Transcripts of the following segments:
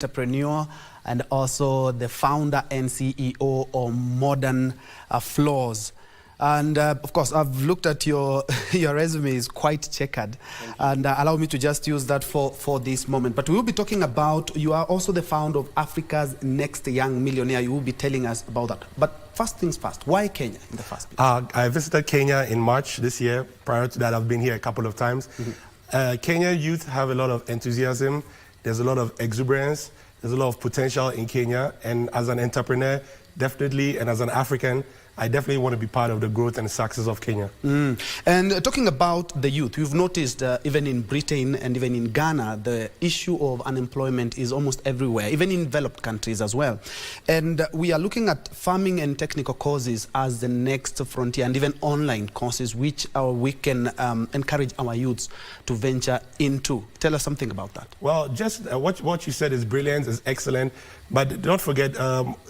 entrepreneur and also the founder and CEO of Modern Floors. And of course, I've looked at your resume is quite checkered, and allow me to just use that for this moment. But we will be talking about, you are also the founder of Africa's Next Young Millionaire. You will be telling us about that. But first things first, why Kenya in the first place? I visited Kenya in March this year. Prior to that, I've been here a couple of times. Kenya youth have a lot of enthusiasm. There's a lot of exuberance. There's a lot of potential in Kenya. And as an entrepreneur, definitely, and as an African, I definitely want to be part of the growth and success of Kenya. And talking about the youth, we've noticed even in Britain and even in Ghana, the issue of unemployment is almost everywhere, even in developed countries as well. And we are looking at farming and technical courses as the next frontier, and even online courses, which we can encourage our youths to venture into. Tell us something about that. Well, just what you said is brilliant, is excellent. But don't forget,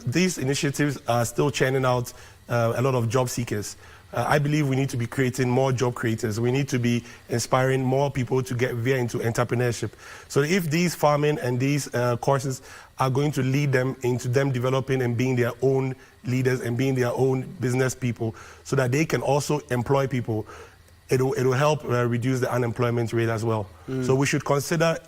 these initiatives are still churning out a lot of job seekers. I believe we need to be creating more job creators. We need to be inspiring more people to get veer into entrepreneurship. So if these farming and these courses are going to lead them into them developing and being their own leaders and being their own business people, so that they can also employ people, it'll help reduce the unemployment rate as well. So we should consider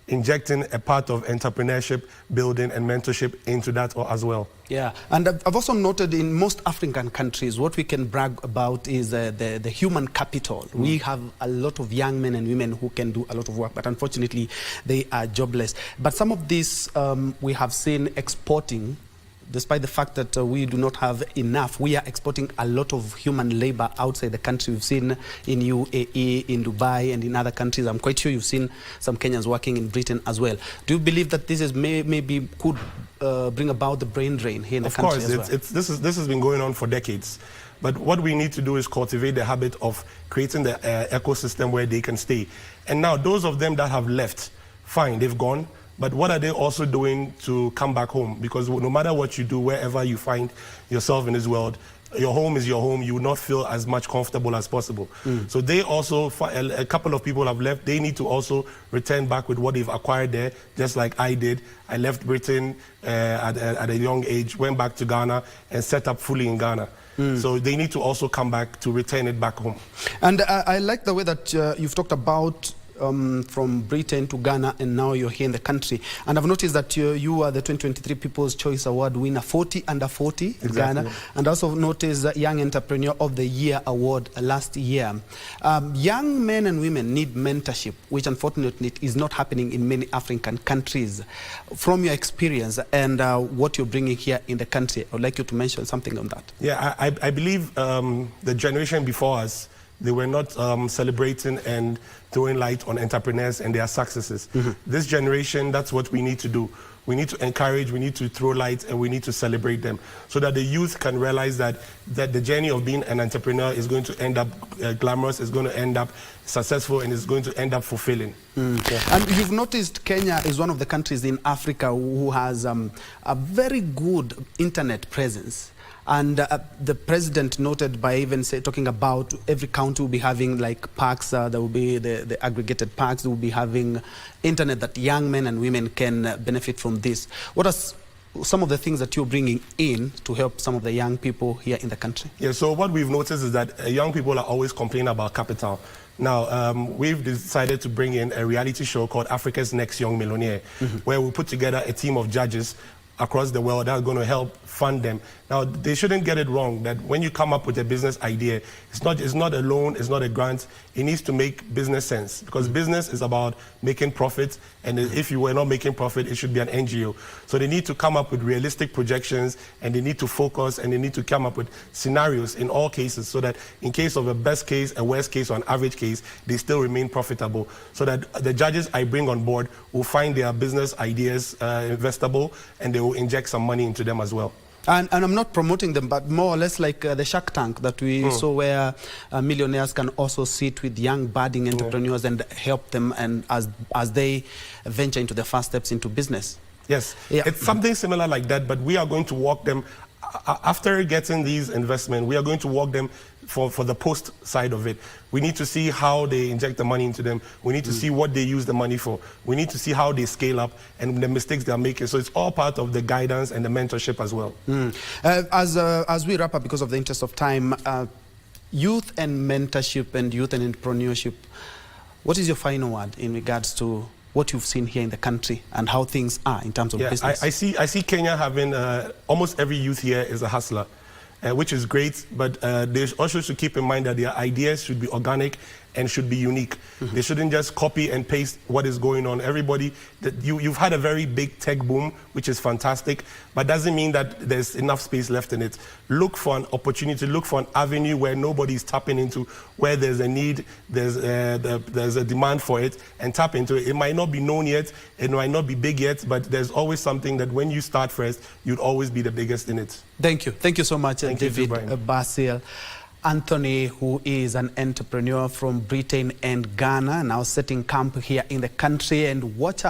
injecting a part of entrepreneurship, building and mentorship into that as well. Yeah, and I've also noted in most African countries, what we can brag about is the human capital. We have a lot of young men and women who can do a lot of work, but unfortunately they are jobless. But some of this we have seen exporting. Despite the fact that we do not have enough, we are exporting a lot of human labor outside the country. We've seen in UAE, in Dubai, and in other countries. I'm quite sure you've seen some Kenyans working in Britain as well. Do you believe that this is maybe could bring about the brain drain here in the country as well? Of course, this has been going on for decades. But what we need to do is cultivate the habit of creating the ecosystem where they can stay. And now those of them that have left, fine, they've gone. But what are they also doing to come back home? Because no matter what you do, wherever you find yourself in this world, your home is your home. You will not feel as much comfortable as possible. So they also, a couple of people have left. They need to also return back with what they've acquired there, just like I did. I left Britain at a young age, went back to Ghana and set up fully in Ghana. So they need to also come back to return it back home. And I like the way that you've talked about from Britain to Ghana, and now you're here in the country. And I've noticed that you are the 2023 People's Choice Award winner, 40 under 40 in Ghana. And also noticed the Young Entrepreneur of the Year award last year. Young men and women need mentorship, which unfortunately is not happening in many African countries. From your experience and what you're bringing here in the country, I would like you to mention something on that. Yeah, I believe the generation before us, they were not celebrating and throwing light on entrepreneurs and their successes. This generation, that's what we need to do. We need to encourage, we need to throw light, and we need to celebrate them so that the youth can realize that the journey of being an entrepreneur is going to end up glamorous, is going to end up successful, and is going to end up fulfilling. Yeah. And you've noticed Kenya is one of the countries in Africa who has a very good internet presence. And the president noted by even talking about every county will be having like parks, there will be the aggregated parks, they will be having internet that young men and women can benefit from this. What are some of the things that you're bringing in to help some of the young people here in the country? Yeah, so what we've noticed is that young people are always complaining about capital. Now, we've decided to bring in a reality show called Africa's Next Young Millionaire, where we put together a team of judges across the world that are going to help fund them. Now, they shouldn't get it wrong that when you come up with a business idea, it's not a loan, it's not a grant. It needs to make business sense, because business is about making profit, and if you were not making profit, it should be an NGO. So they need to come up with realistic projections, and they need to focus, and they need to come up with scenarios in all cases, so that in case of a best case, a worst case, or an average case, they still remain profitable, so that the judges I bring on board will find their business ideas investable, and they will inject some money into them as well. And I'm not promoting them, but more or less like the Shark Tank that we saw, where millionaires can also sit with young budding entrepreneurs and help them, and as they venture into their first steps into business. Yes, it's something similar like that, but we are going to walk them, after getting these investments, we are going to walk them for the post side of it. We need to see how they inject the money into them. We need to see what they use the money for. We need to see how they scale up and the mistakes they're making. So it's all part of the guidance and the mentorship as well. As we wrap up, because of the interest of time, youth and mentorship and youth and entrepreneurship, what is your final word in regards to what you've seen here in the country and how things are in terms of business? I see Kenya having almost every youth here is a hustler. Which is great, but they also should keep in mind that their ideas should be organic and should be unique. They shouldn't just copy and paste what is going on. Everybody, you've had a very big tech boom, which is fantastic, but doesn't mean that there's enough space left in it. Look for an opportunity, look for an avenue where nobody's tapping into, where there's a need, there's a demand for it, and tap into it. It might not be known yet, it might not be big yet, but there's always something that when you start first, you'd always be the biggest in it. Thank you. Thank you so much, David Basil. Anthony, who is an entrepreneur from Britain and Ghana, now setting camp here in the country, and watch out.